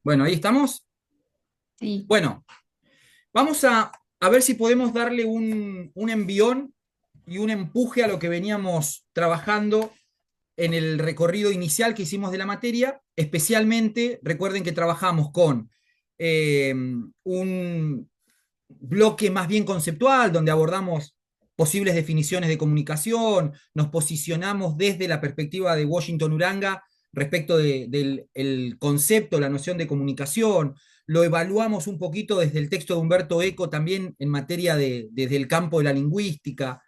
Bueno, ahí estamos. Sí, Bueno, vamos a ver si podemos darle un envión y un empuje a lo que veníamos trabajando en el recorrido inicial que hicimos de la materia. Especialmente, recuerden que trabajamos con un bloque más bien conceptual, donde abordamos posibles definiciones de comunicación, nos posicionamos desde la perspectiva de Washington Uranga respecto del el concepto, la noción de comunicación, lo evaluamos un poquito desde el texto de Humberto Eco también en materia desde el campo de la lingüística,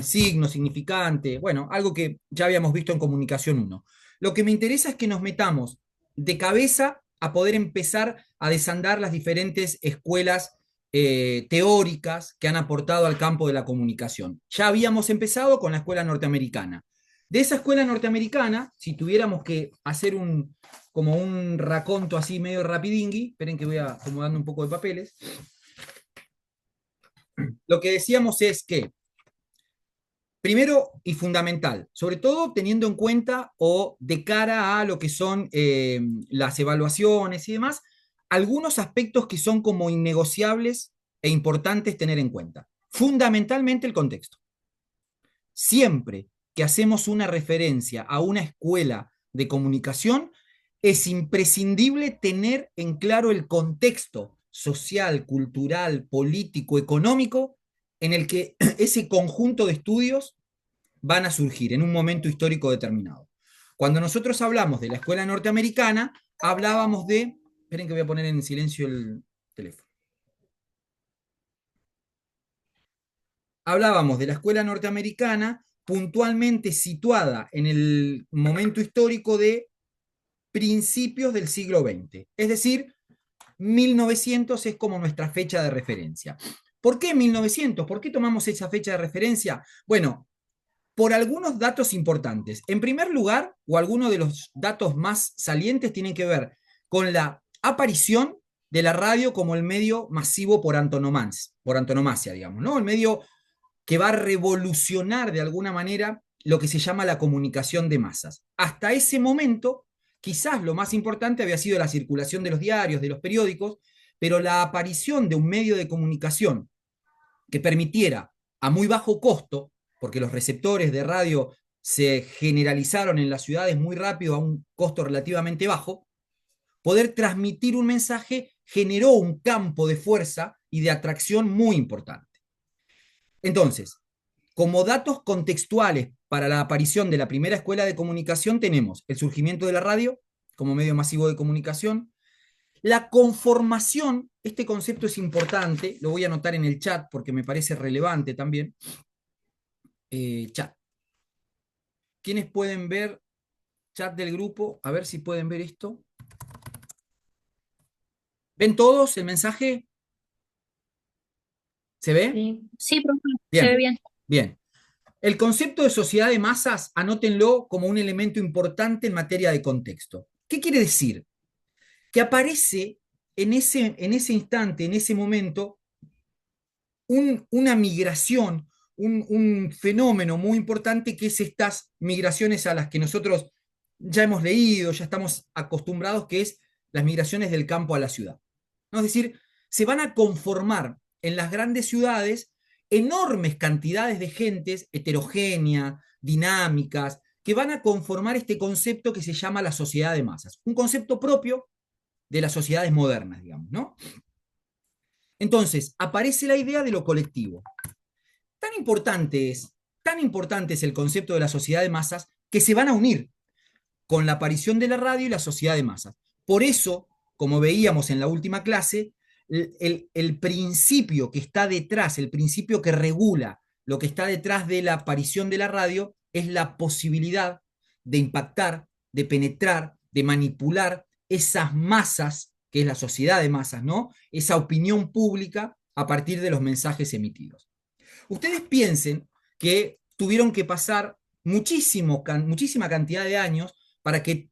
signo, significante, bueno, algo que ya habíamos visto en Comunicación uno. Lo que me interesa es que nos metamos de cabeza a poder empezar a desandar las diferentes escuelas teóricas que han aportado al campo de la comunicación. Ya habíamos empezado con la escuela norteamericana. De esa escuela norteamericana, si tuviéramos que hacer como un raconto así medio rapidingui, esperen que voy acomodando un poco de papeles, lo que decíamos es que, primero y fundamental, sobre todo teniendo en cuenta o de cara a lo que son las evaluaciones y demás, algunos aspectos que son como innegociables e importantes tener en cuenta. Fundamentalmente el contexto. Siempre que hacemos una referencia a una escuela de comunicación, es imprescindible tener en claro el contexto social, cultural, político, económico en el que ese conjunto de estudios van a surgir en un momento histórico determinado. Cuando nosotros hablamos de la escuela norteamericana, hablábamos de, esperen que voy a poner en silencio el teléfono, hablábamos de la escuela norteamericana puntualmente situada en el momento histórico de principios del siglo XX. Es decir, 1900 es como nuestra fecha de referencia. ¿Por qué 1900? ¿Por qué tomamos esa fecha de referencia? Bueno, por algunos datos importantes. En primer lugar, o algunos de los datos más salientes tienen que ver con la aparición de la radio como el medio masivo por antonomasia, digamos, ¿no? El medio que va a revolucionar de alguna manera lo que se llama la comunicación de masas. Hasta ese momento, quizás lo más importante había sido la circulación de los diarios, de los periódicos, pero la aparición de un medio de comunicación que permitiera a muy bajo costo, porque los receptores de radio se generalizaron en las ciudades muy rápido a un costo relativamente bajo, poder transmitir un mensaje generó un campo de fuerza y de atracción muy importante. Entonces, como datos contextuales para la aparición de la primera escuela de comunicación tenemos el surgimiento de la radio como medio masivo de comunicación, la conformación, este concepto es importante, lo voy a anotar en el chat porque me parece relevante también. Chat. ¿Quiénes pueden ver chat del grupo? A ver si pueden ver esto. ¿Ven todos el mensaje? ¿Se ve? sí, sí, profe, se ve Bien, bien. bien. El concepto de sociedad de masas, anótenlo como un elemento importante en materia de contexto. ¿Qué quiere decir? Que aparece en ese instante, en ese momento, una migración, un fenómeno muy importante que es estas migraciones a las que nosotros ya hemos leído, ya estamos acostumbrados, que es las migraciones del campo a la ciudad. ¿No? Es decir, se van a conformar en las grandes ciudades enormes cantidades de gentes heterogéneas, dinámicas, que van a conformar este concepto que se llama la sociedad de masas, un concepto propio de las sociedades modernas, digamos, ¿no? Entonces, aparece la idea de lo colectivo. Tan importante es, tan importante es el concepto de la sociedad de masas que se van a unir con la aparición de la radio y la sociedad de masas. Por eso, como veíamos en la última clase, el principio que está detrás, el principio que regula lo que está detrás de la aparición de la radio es la posibilidad de impactar, de penetrar, de manipular esas masas, que es la sociedad de masas, ¿no? Esa opinión pública a partir de los mensajes emitidos. Ustedes piensen que tuvieron que pasar muchísima cantidad de años para que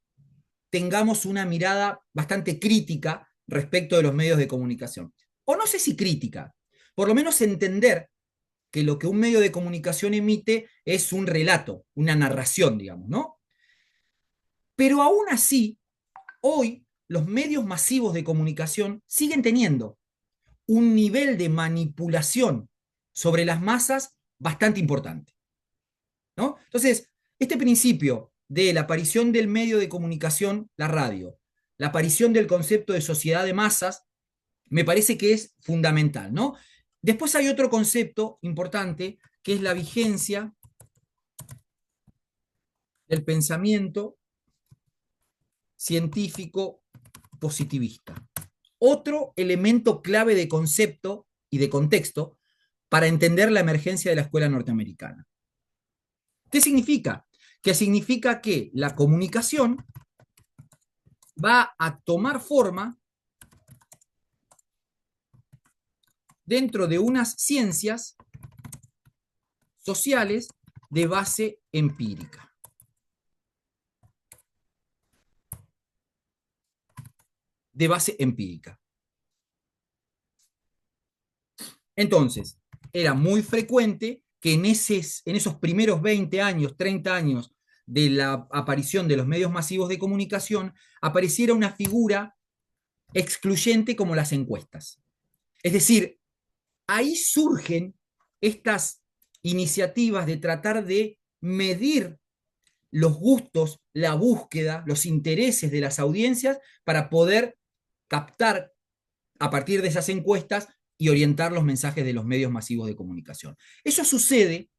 tengamos una mirada bastante crítica respecto de los medios de comunicación. O no sé si crítica, por lo menos entender que lo que un medio de comunicación emite es un relato, una narración, digamos, ¿no? Pero aún así, hoy los medios masivos de comunicación siguen teniendo un nivel de manipulación sobre las masas bastante importante, ¿no? Entonces, este principio de la aparición del medio de comunicación, la radio, la aparición del concepto de sociedad de masas, me parece que es fundamental, ¿no? Después hay otro concepto importante, que es la vigencia del pensamiento científico positivista. Otro elemento clave de concepto y de contexto para entender la emergencia de la escuela norteamericana. ¿Qué significa? Que significa que la comunicación va a tomar forma dentro de unas ciencias sociales de base empírica. De base empírica. Entonces, era muy frecuente que en esos primeros 20 años, 30 años de la aparición de los medios masivos de comunicación, apareciera una figura excluyente como las encuestas. Es decir, ahí surgen estas iniciativas de tratar de medir los gustos, la búsqueda, los intereses de las audiencias para poder captar a partir de esas encuestas y orientar los mensajes de los medios masivos de comunicación. Eso sucede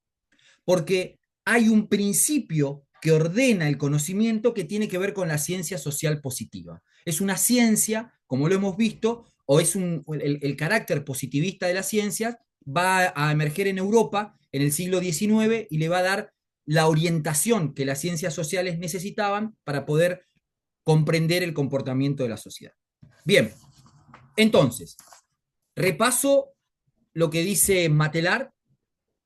porque hay un principio que ordena el conocimiento que tiene que ver con la ciencia social positiva. Es una ciencia, como lo hemos visto, o es el carácter positivista de las ciencias va a emerger en Europa en el siglo XIX y le va a dar la orientación que las ciencias sociales necesitaban para poder comprender el comportamiento de la sociedad. Bien, entonces, repaso lo que dice Matelar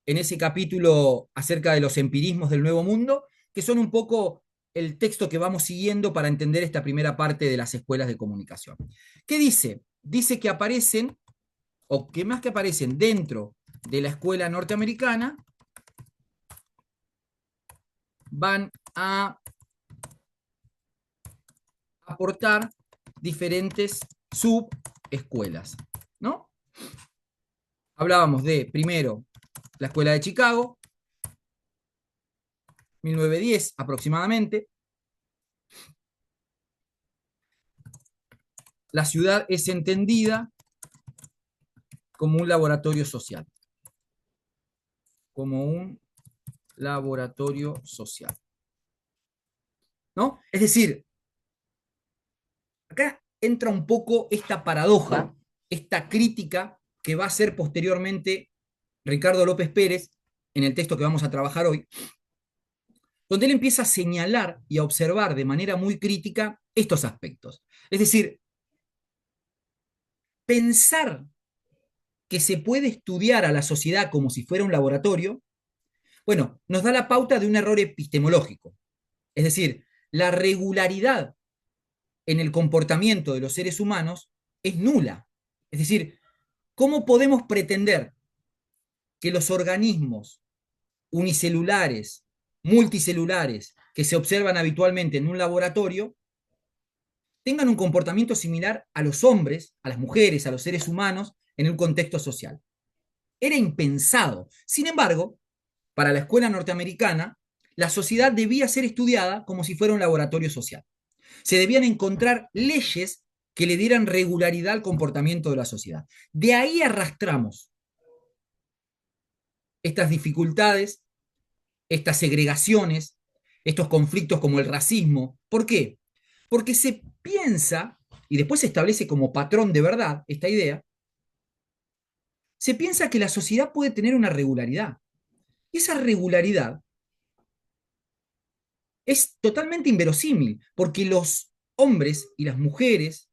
en ese capítulo acerca de los empirismos del Nuevo Mundo, que son un poco el texto que vamos siguiendo para entender esta primera parte de las escuelas de comunicación. ¿Qué dice? Dice que aparecen, o que más que aparecen dentro de la escuela norteamericana, van a aportar diferentes subescuelas, ¿no? Hablábamos de, primero, la escuela de Chicago, 1910 aproximadamente. La ciudad es entendida como un laboratorio social. Como un laboratorio social. ¿No? Es decir, acá entra un poco esta paradoja, esta crítica que va a hacer posteriormente Ricardo López Pérez en el texto que vamos a trabajar hoy, donde él empieza a señalar y a observar de manera muy crítica estos aspectos. Es decir, pensar que se puede estudiar a la sociedad como si fuera un laboratorio, bueno, nos da la pauta de un error epistemológico. Es decir, la regularidad en el comportamiento de los seres humanos es nula. Es decir, ¿cómo podemos pretender que los organismos unicelulares, multicelulares, que se observan habitualmente en un laboratorio, tengan un comportamiento similar a los hombres, a las mujeres, a los seres humanos en un contexto social? Era impensado. Sin embargo, para la escuela norteamericana, la sociedad debía ser estudiada como si fuera un laboratorio social. Se debían encontrar leyes que le dieran regularidad al comportamiento de la sociedad. De ahí arrastramos estas dificultades, estas segregaciones, estos conflictos como el racismo. ¿Por qué? Porque se piensa, y después se establece como patrón de verdad esta idea, se piensa que la sociedad puede tener una regularidad. Y esa regularidad es totalmente inverosímil, porque los hombres y las mujeres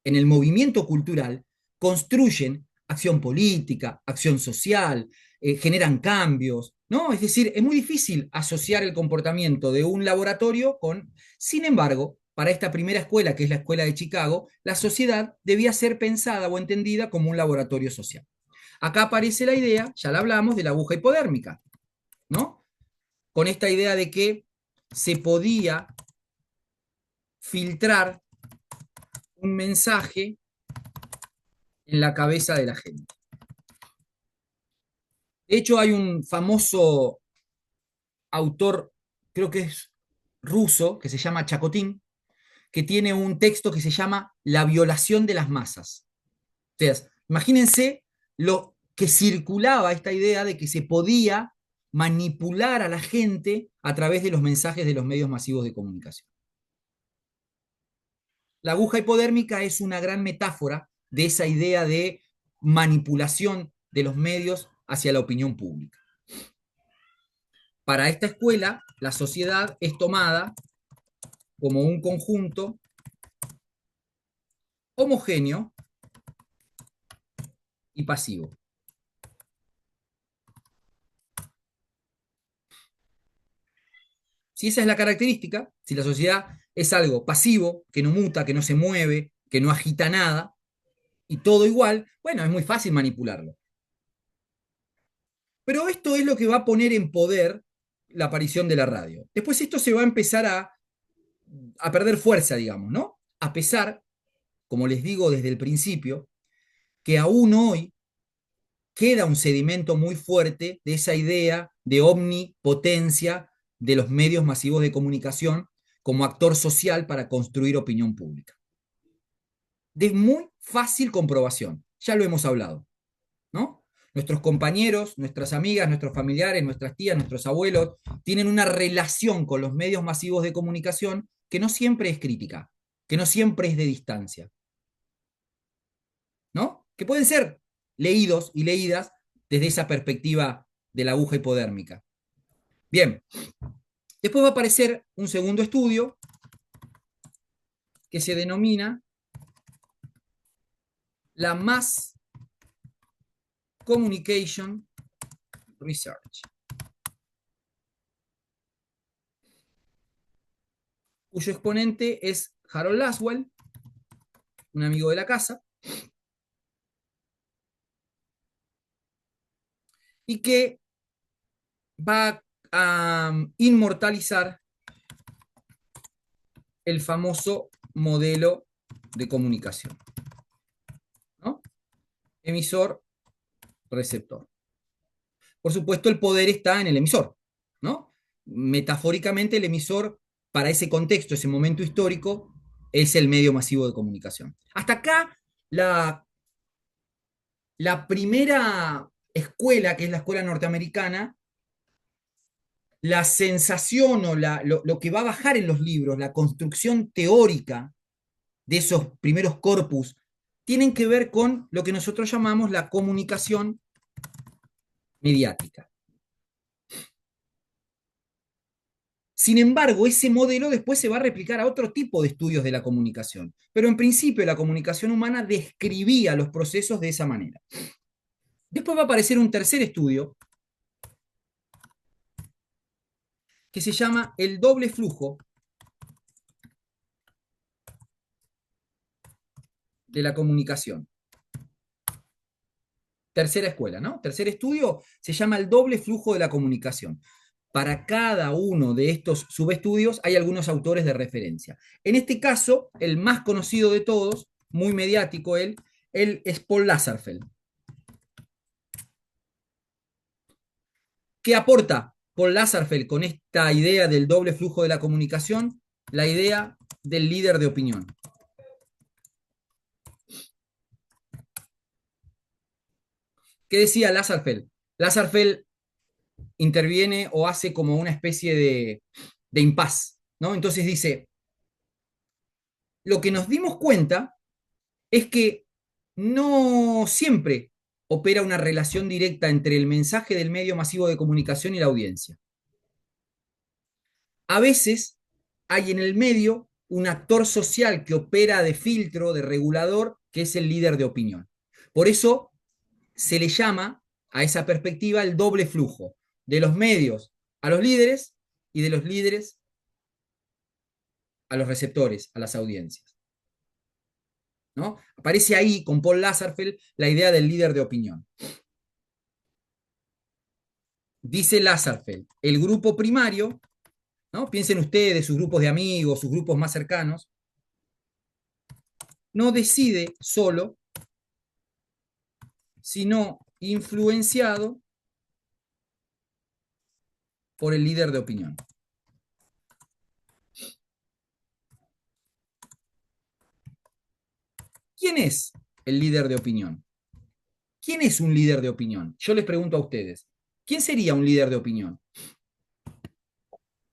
en el movimiento cultural construyen acción política, acción social, generan cambios, ¿no? Es decir, es muy difícil asociar el comportamiento de un laboratorio con... Sin embargo, para esta primera escuela, que es la escuela de Chicago, la sociedad debía ser pensada o entendida como un laboratorio social. Acá aparece la idea, ya la hablamos, de la aguja hipodérmica, ¿no? Con esta idea de que se podía filtrar un mensaje en la cabeza de la gente. De hecho, hay un famoso autor, creo que es ruso, que se llama Chacotín, que tiene un texto que se llama La violación de las masas. Entonces, imagínense lo que circulaba esta idea de que se podía manipular a la gente a través de los mensajes de los medios masivos de comunicación. La aguja hipodérmica es una gran metáfora de esa idea de manipulación de los medios hacia la opinión pública. Para esta escuela, la sociedad es tomada como un conjunto homogéneo y pasivo. Si esa es la característica, si la sociedad es algo pasivo, que no muta, que no se mueve, que no agita nada, y todo igual, bueno, es muy fácil manipularlo. Pero esto es lo que va a poner en poder la aparición de la radio. Después esto se va a empezar a perder fuerza, digamos, ¿no? A pesar, como les digo desde el principio, que aún hoy queda un sedimento muy fuerte de esa idea de omnipotencia de los medios masivos de comunicación como actor social para construir opinión pública. De muy fácil comprobación, ya lo hemos hablado, ¿no? Nuestros compañeros, nuestras amigas, nuestros familiares, nuestras tías, nuestros abuelos tienen una relación con los medios masivos de comunicación que no siempre es crítica, que no siempre es de distancia, ¿no? Que pueden ser leídos y leídas desde esa perspectiva de la aguja hipodérmica. Bien, después va a aparecer un segundo estudio que se denomina la Mass Communication Research, cuyo exponente es Harold Laswell, un amigo de la casa, y que va a inmortalizar el famoso modelo de comunicación, ¿no? Emisor, receptor. Por supuesto, el poder está en el emisor, ¿no? Metafóricamente, el emisor, para ese contexto, ese momento histórico, es el medio masivo de comunicación. Hasta acá, la primera escuela, que es la escuela norteamericana, la sensación o lo que va a bajar en los libros, la construcción teórica de esos primeros corpus, tienen que ver con lo que nosotros llamamos la comunicación mediática. Sin embargo, ese modelo después se va a replicar a otro tipo de estudios de la comunicación. Pero en principio la comunicación humana describía los procesos de esa manera. Después va a aparecer un tercer estudio que se llama el doble flujo de la comunicación. Tercera escuela, ¿no? Tercer estudio se llama el doble flujo de la comunicación. Para cada uno de estos subestudios hay algunos autores de referencia. En este caso, el más conocido de todos, muy mediático él es Paul Lazarsfeld. ¿Qué aporta Paul Lazarsfeld con esta idea del doble flujo de la comunicación? La idea del líder de opinión. ¿Qué decía Lazarsfeld? Lazarsfeld interviene o hace como una especie de impas, ¿no? Entonces dice, lo que nos dimos cuenta es que no siempre opera una relación directa entre el mensaje del medio masivo de comunicación y la audiencia. A veces hay en el medio un actor social que opera de filtro, de regulador, que es el líder de opinión. Por eso se le llama a esa perspectiva el doble flujo, de los medios a los líderes y de los líderes a los receptores, a las audiencias, ¿no? Aparece ahí con Paul Lazarsfeld la idea del líder de opinión. Dice Lazarsfeld, el grupo primario, ¿no? Piensen ustedes, sus grupos de amigos, sus grupos más cercanos, no decide solo, sino influenciado por el líder de opinión. ¿Quién es el líder de opinión? ¿Quién es un líder de opinión? Yo les pregunto a ustedes, ¿quién sería un líder de opinión?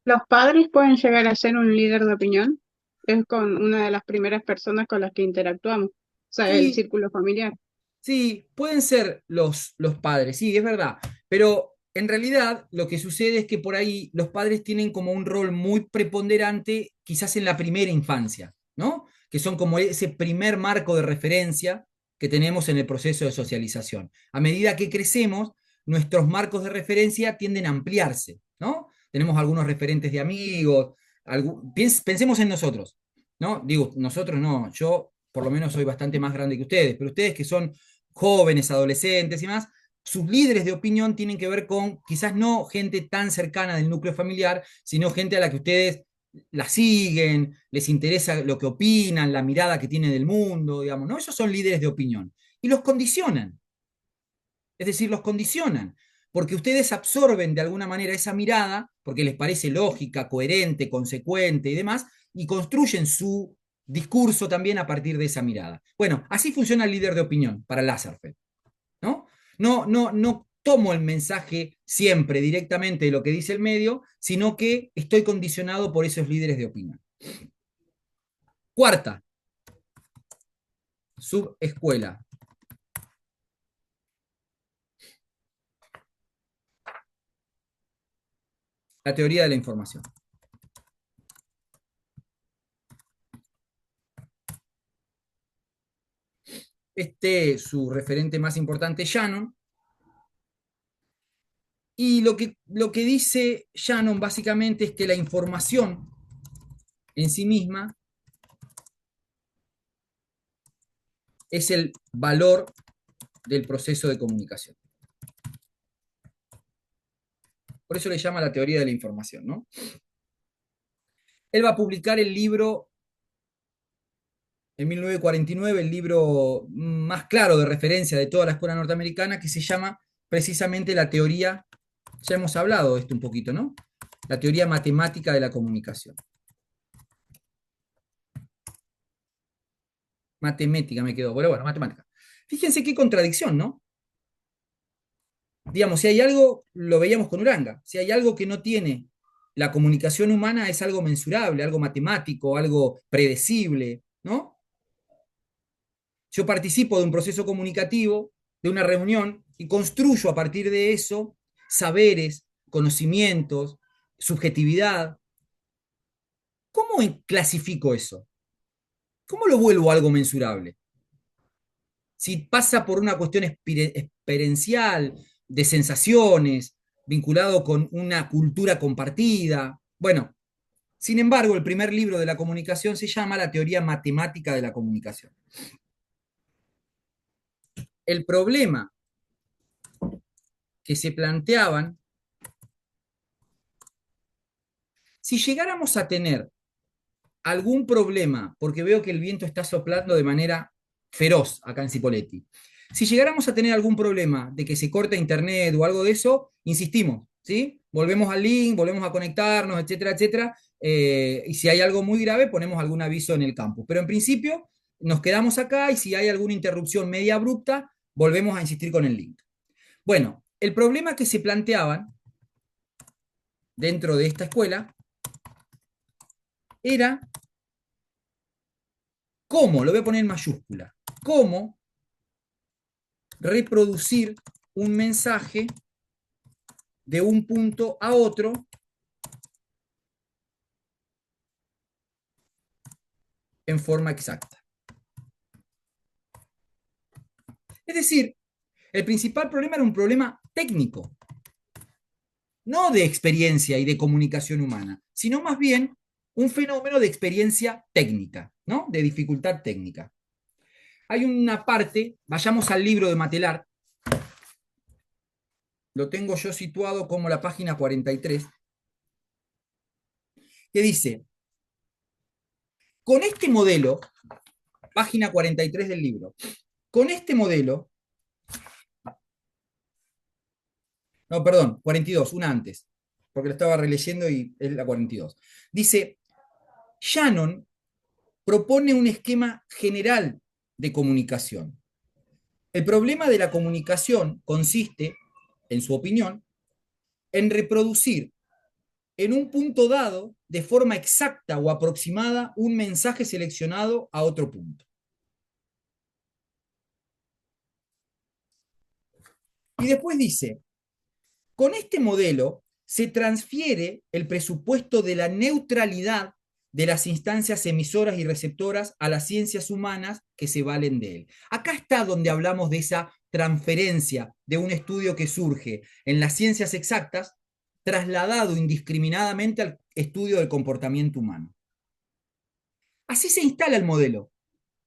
Los padres pueden llegar a ser un líder de opinión. Es con una de las primeras personas con las que interactuamos. O sea, el Sí, círculo familiar. sí, pueden ser los padres, sí, es verdad, pero en realidad lo que sucede es que por ahí los padres tienen como un rol muy preponderante quizás en la primera infancia, ¿no? Que son como ese primer marco de referencia que tenemos en el proceso de socialización. A medida que crecemos, nuestros marcos de referencia tienden a ampliarse, ¿no? Tenemos algunos referentes de amigos, pensemos en nosotros, ¿no? Digo, nosotros no, yo por lo menos soy bastante más grande que ustedes, pero ustedes que son jóvenes, adolescentes y más, sus líderes de opinión tienen que ver con quizás no gente tan cercana del núcleo familiar, sino gente a la que ustedes la siguen, les interesa lo que opinan, la mirada que tienen del mundo, digamos, ¿no? Esos son líderes de opinión. Y los condicionan, es decir, los condicionan, porque ustedes absorben de alguna manera esa mirada, porque les parece lógica, coherente, consecuente y demás, y construyen su discurso también a partir de esa mirada. Bueno, así funciona el líder de opinión para Lasserfeld, ¿no? No tomo el mensaje siempre directamente de lo que dice el medio, sino que estoy condicionado por esos líderes de opinión. Cuarta, subescuela. La teoría de la información. Su referente más importante, Shannon. Y lo que dice Shannon básicamente es que la información en sí misma es el valor del proceso de comunicación. Por eso le llama la teoría de la información, ¿no? Él va a publicar el libro en 1949, el libro más claro de referencia de toda la escuela norteamericana, que se llama precisamente la teoría, ya hemos hablado de esto un poquito, ¿no? La teoría matemática de la comunicación. Matemática me quedó, pero bueno, matemática. Fíjense qué contradicción, ¿no? Digamos, si hay algo, lo veíamos con Uranga, si hay algo que no tiene la comunicación humana es algo mensurable, algo matemático, algo predecible, ¿no? Yo participo de un proceso comunicativo, de una reunión, y construyo a partir de eso saberes, conocimientos, subjetividad. ¿Cómo clasifico eso? ¿Cómo lo vuelvo algo mensurable? Si pasa por una cuestión experiencial, de sensaciones, vinculado con una cultura compartida. Bueno, sin embargo, el primer libro de la comunicación se llama La teoría matemática de la comunicación. El problema que se planteaban, si llegáramos a tener algún problema, porque veo que el viento está soplando de manera feroz acá en Cipolletti, si llegáramos a tener algún problema de que se corta internet o algo de eso, insistimos, ¿sí? Volvemos al link, volvemos a conectarnos, etcétera, etcétera, y si hay algo muy grave, ponemos algún aviso en el campus. Pero en principio, nos quedamos acá y si hay alguna interrupción media abrupta, volvemos a insistir con el link. Bueno, el problema que se planteaban dentro de esta escuela era cómo, lo voy a poner en mayúscula, cómo reproducir un mensaje de un punto a otro en forma exacta. Es decir, el principal problema era un problema técnico, no de experiencia y de comunicación humana, sino más bien un fenómeno de experiencia técnica, ¿no? De dificultad técnica. Hay una parte, vayamos al libro de Matelar, lo tengo yo situado como la página 43, que dice, con este modelo página 43 del libro. Con este modelo, no, perdón, 42, una antes, porque lo estaba releyendo y es la 42. Dice, Shannon propone un esquema general de comunicación. El problema de la comunicación consiste, en su opinión, en reproducir en un punto dado, de forma exacta o aproximada, un mensaje seleccionado a otro punto. Y después dice, con este modelo se transfiere el presupuesto de la neutralidad de las instancias emisoras y receptoras a las ciencias humanas que se valen de él. Acá está donde hablamos de esa transferencia de un estudio que surge en las ciencias exactas, trasladado indiscriminadamente al estudio del comportamiento humano. Así se instala el modelo.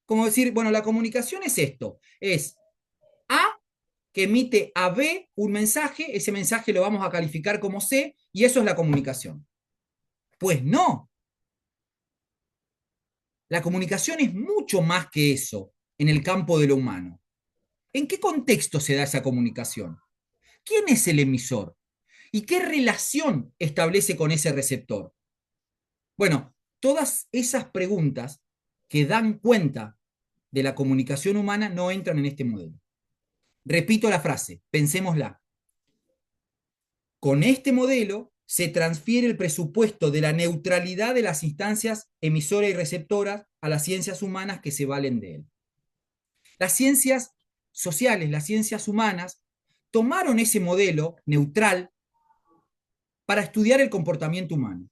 Como decir, bueno, la comunicación es esto, es A que emite a B un mensaje, ese mensaje lo vamos a calificar como C y eso es la comunicación. Pues no, la comunicación es mucho más que eso en el campo de lo humano. ¿En qué contexto se da esa comunicación? ¿Quién es el emisor? ¿Y qué relación establece con ese receptor? Bueno, todas esas preguntas que dan cuenta de la comunicación humana no entran en este modelo. Repito la frase, pensémosla. Con este modelo se transfiere el presupuesto de la neutralidad de las instancias emisoras y receptoras a las ciencias humanas que se valen de él. Las ciencias sociales, las ciencias humanas, tomaron ese modelo neutral para estudiar el comportamiento humano.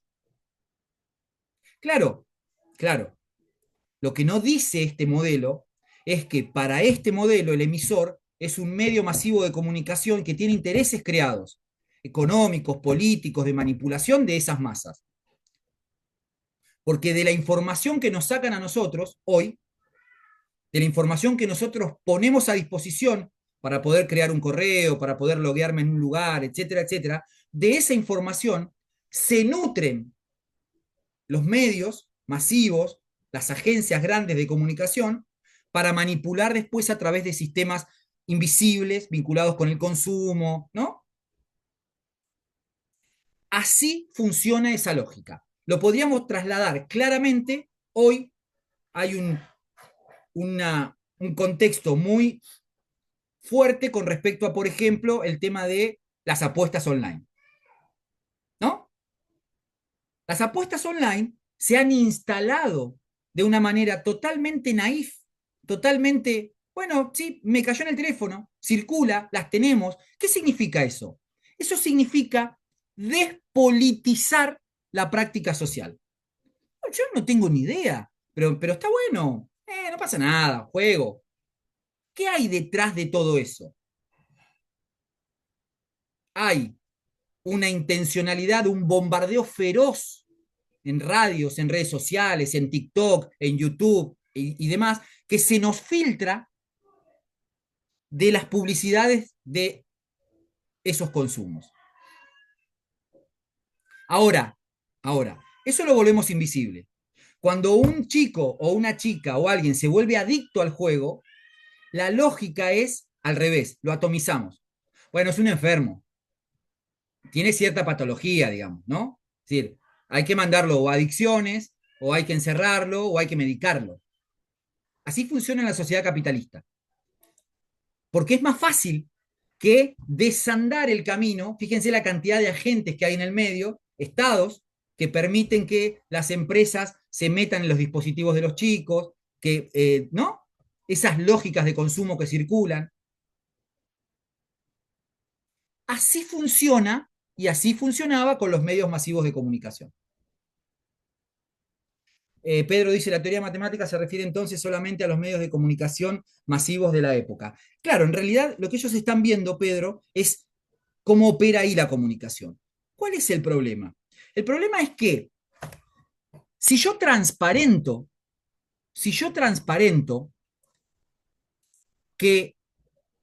Claro, claro. Lo que no dice este modelo es que para este modelo el emisor es un medio masivo de comunicación que tiene intereses creados, económicos, políticos, de manipulación de esas masas. Porque de la información que nos sacan a nosotros hoy, de la información que nosotros ponemos a disposición para poder crear un correo, para poder loguearme en un lugar, etcétera, etcétera, de esa información se nutren los medios masivos, las agencias grandes de comunicación, para manipular después a través de sistemas invisibles vinculados con el consumo, ¿no? Así funciona esa lógica. Lo podríamos trasladar claramente. Hoy hay un contexto muy fuerte con respecto a, por ejemplo, el tema de las apuestas online, ¿no? Las apuestas online se han instalado de una manera totalmente naif, totalmente, bueno, sí, me cayó en el teléfono, circula, las tenemos. ¿Qué significa eso? Eso significa despolitizar la práctica social. Yo no tengo ni idea, pero está bueno, no pasa nada, juego. ¿Qué hay detrás de todo eso? Hay una intencionalidad, un bombardeo feroz en radios, en redes sociales, en TikTok, en YouTube y demás, que se nos filtra de las publicidades de esos consumos. Ahora, ahora, eso lo volvemos invisible. Cuando un chico o una chica o alguien se vuelve adicto al juego, la lógica es al revés, lo atomizamos. Bueno, es un enfermo, tiene cierta patología, digamos, ¿no? Es decir, hay que mandarlo o a adicciones, o hay que encerrarlo, o hay que medicarlo. Así funciona en la sociedad capitalista. Porque es más fácil que desandar el camino. Fíjense la cantidad de agentes que hay en el medio, estados que permiten que las empresas se metan en los dispositivos de los chicos, que, ¿no? Esas lógicas de consumo que circulan. Así funciona y así funcionaba con los medios masivos de comunicación. Pedro dice, la teoría matemática se refiere entonces solamente a los medios de comunicación masivos de la época. Claro, en realidad lo que ellos están viendo, Pedro, es cómo opera ahí la comunicación. ¿Cuál es el problema? El problema es que si yo transparento, si yo transparento que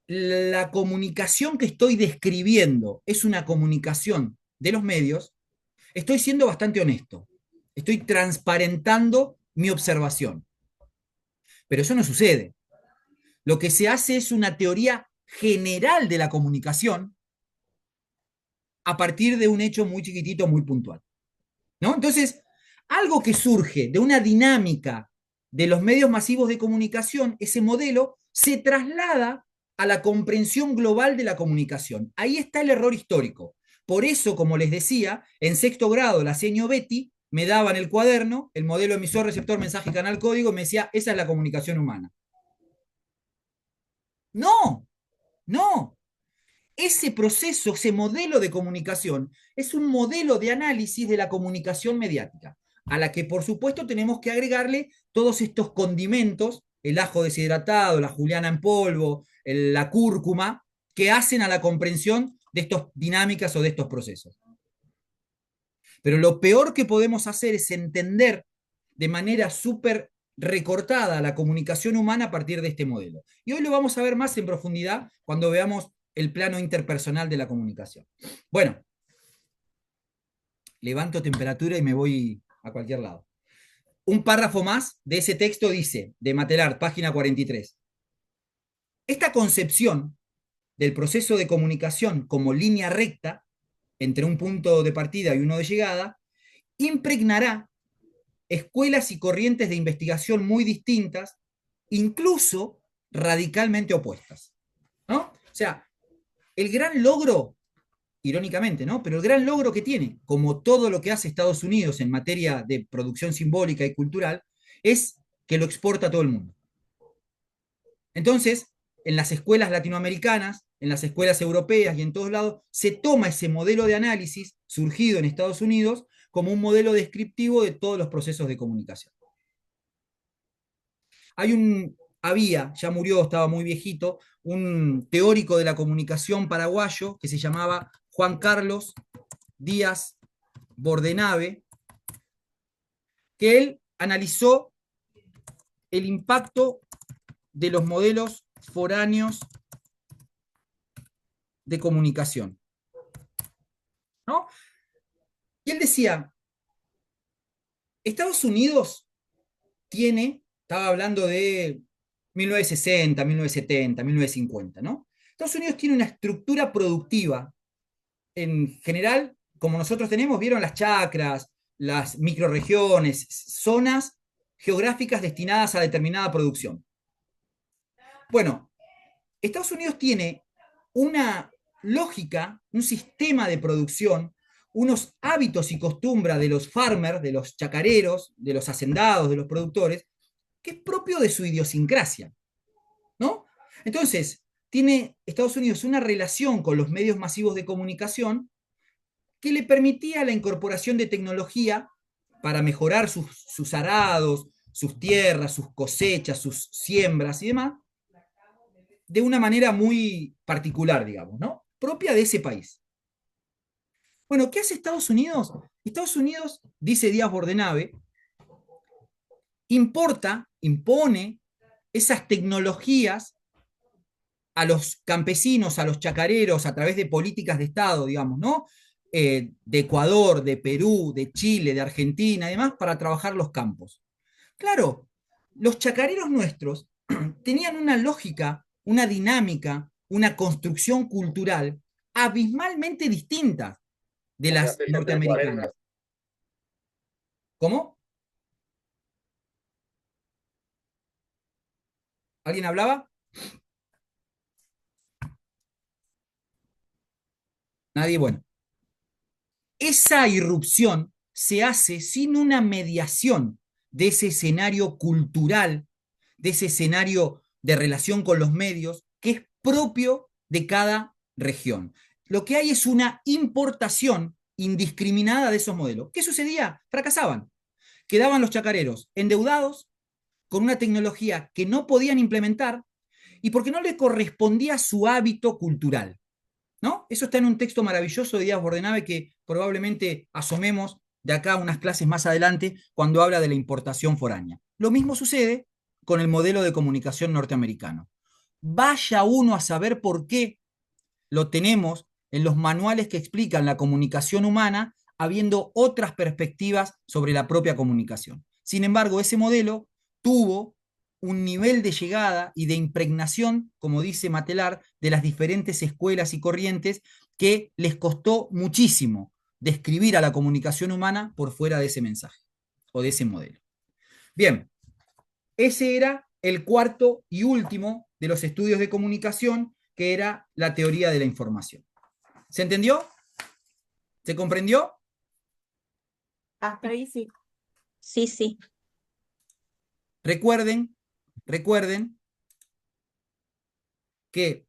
la comunicación que estoy describiendo es una comunicación de los medios, estoy siendo bastante honesto. Estoy transparentando mi observación. Pero eso no sucede. Lo que se hace es una teoría general de la comunicación a partir de un hecho muy chiquitito, muy puntual, ¿no? Entonces, algo que surge de una dinámica de los medios masivos de comunicación, ese modelo se traslada a la comprensión global de la comunicación. Ahí está el error histórico. Por eso, como les decía, en sexto grado, la seño Betty me daba en el cuaderno el modelo emisor, receptor, mensaje, canal, código, y me decía, esa es la comunicación humana. No, no. Ese proceso, ese modelo de comunicación, es un modelo de análisis de la comunicación mediática, a la que por supuesto tenemos que agregarle todos estos condimentos, el ajo deshidratado, la juliana en polvo, la cúrcuma, que hacen a la comprensión de estas dinámicas o de estos procesos. Pero lo peor que podemos hacer es entender de manera súper recortada la comunicación humana a partir de este modelo. Y hoy lo vamos a ver más en profundidad cuando veamos el plano interpersonal de la comunicación. Bueno, levanto temperatura y me voy a cualquier lado. Un párrafo más de ese texto dice, de Matelart, página 43. Esta concepción del proceso de comunicación como línea recta entre un punto de partida y uno de llegada impregnará escuelas y corrientes de investigación muy distintas, incluso radicalmente opuestas, ¿no? O sea, el gran logro, irónicamente, ¿no? Pero el gran logro que tiene, como todo lo que hace Estados Unidos en materia de producción simbólica y cultural, es que lo exporta a todo el mundo. Entonces, en las escuelas latinoamericanas, en las escuelas europeas y en todos lados, se toma ese modelo de análisis surgido en Estados Unidos como un modelo descriptivo de todos los procesos de comunicación. Ya murió, estaba muy viejito, un teórico de la comunicación paraguayo que se llamaba Juan Carlos Díaz Bordenave, que él analizó el impacto de los modelos foráneos de comunicación, ¿no? Y él decía, Estados Unidos estaba hablando de 1960, 1970, 1950, ¿no? Estados Unidos tiene una estructura productiva, en general, como nosotros tenemos, vieron las chacras, las microregiones, zonas geográficas destinadas a determinada producción. Bueno, Estados Unidos tiene una lógica, un sistema de producción, unos hábitos y costumbres de los farmers, de los chacareros, de los hacendados, de los productores, que es propio de su idiosincrasia, ¿no? Entonces, tiene Estados Unidos una relación con los medios masivos de comunicación que le permitía la incorporación de tecnología para mejorar sus arados, sus tierras, sus cosechas, sus siembras y demás, de una manera muy particular, digamos, ¿no? Propia de ese país. Bueno, ¿qué hace Estados Unidos? Estados Unidos, dice Díaz Bordenave, impone esas tecnologías a los campesinos, a los chacareros, a través de políticas de Estado, digamos, ¿no? De Ecuador, de Perú, de Chile, de Argentina y demás, para trabajar los campos. Claro, los chacareros nuestros tenían una lógica, una dinámica, una construcción cultural abismalmente distinta de las norteamericanas. ¿Cómo? ¿Alguien hablaba? Nadie, bueno. Esa irrupción se hace sin una mediación de ese escenario cultural, de ese escenario de relación con los medios, que es propio de cada región. Lo que hay es una importación indiscriminada de esos modelos. ¿Qué sucedía? Fracasaban. Quedaban los chacareros endeudados con una tecnología que no podían implementar y porque no le correspondía a su hábito cultural, ¿no? Eso está en un texto maravilloso de Díaz Bordenave que probablemente asomemos de acá unas clases más adelante cuando habla de la importación foránea. Lo mismo sucede con el modelo de comunicación norteamericano. Vaya uno a saber por qué lo tenemos en los manuales que explican la comunicación humana, habiendo otras perspectivas sobre la propia comunicación. Sin embargo, ese modelo tuvo un nivel de llegada y de impregnación, como dice Matelar, de las diferentes escuelas y corrientes que les costó muchísimo describir a la comunicación humana por fuera de ese mensaje o de ese modelo. Bien, ese era el cuarto y último de los estudios de comunicación, que era la teoría de la información. ¿Se entendió? ¿Se comprendió? Hasta ahí sí. Sí, sí. Recuerden que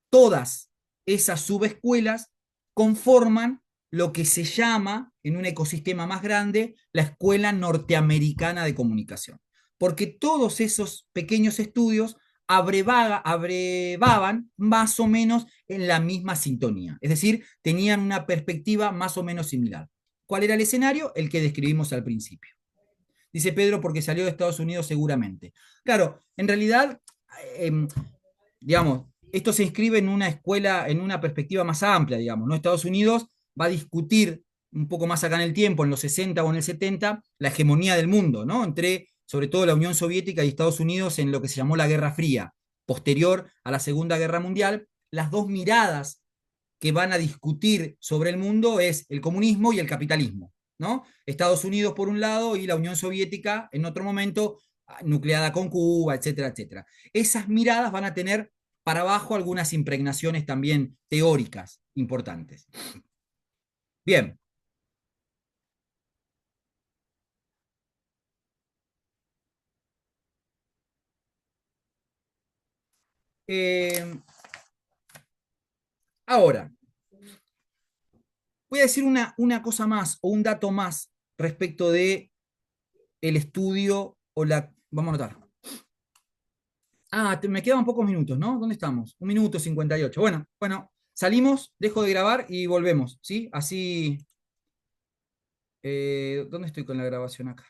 todas esas subescuelas conforman lo que se llama, en un ecosistema más grande, la Escuela Norteamericana de Comunicación. Porque todos esos pequeños estudios abrevaban más o menos en la misma sintonía. Es decir, tenían una perspectiva más o menos similar. ¿Cuál era el escenario? El que describimos al principio. Dice Pedro, porque salió de Estados Unidos seguramente. Claro, en realidad, eh, digamos, esto se inscribe en una escuela, en una perspectiva más amplia, digamos, ¿no? Estados Unidos va a discutir un poco más acá en el tiempo, en los 60 o en el 70, la hegemonía del mundo, ¿no? Entre, sobre todo, la Unión Soviética y Estados Unidos en lo que se llamó la Guerra Fría, posterior a la Segunda Guerra Mundial. Las dos miradas que van a discutir sobre el mundo es el comunismo y el capitalismo, ¿no? Estados Unidos por un lado y la Unión Soviética en otro momento, nucleada con Cuba, etcétera, etcétera. Esas miradas van a tener para abajo algunas impregnaciones también teóricas importantes. Bien. Eh, ahora, voy a decir una cosa más o un dato más respecto de el estudio o la... Vamos a anotar. Me quedan pocos minutos, ¿no? ¿Dónde estamos? 1 minuto 58. Bueno, salimos, dejo de grabar y volvemos, ¿sí? Así. ¿Dónde estoy con la grabación acá?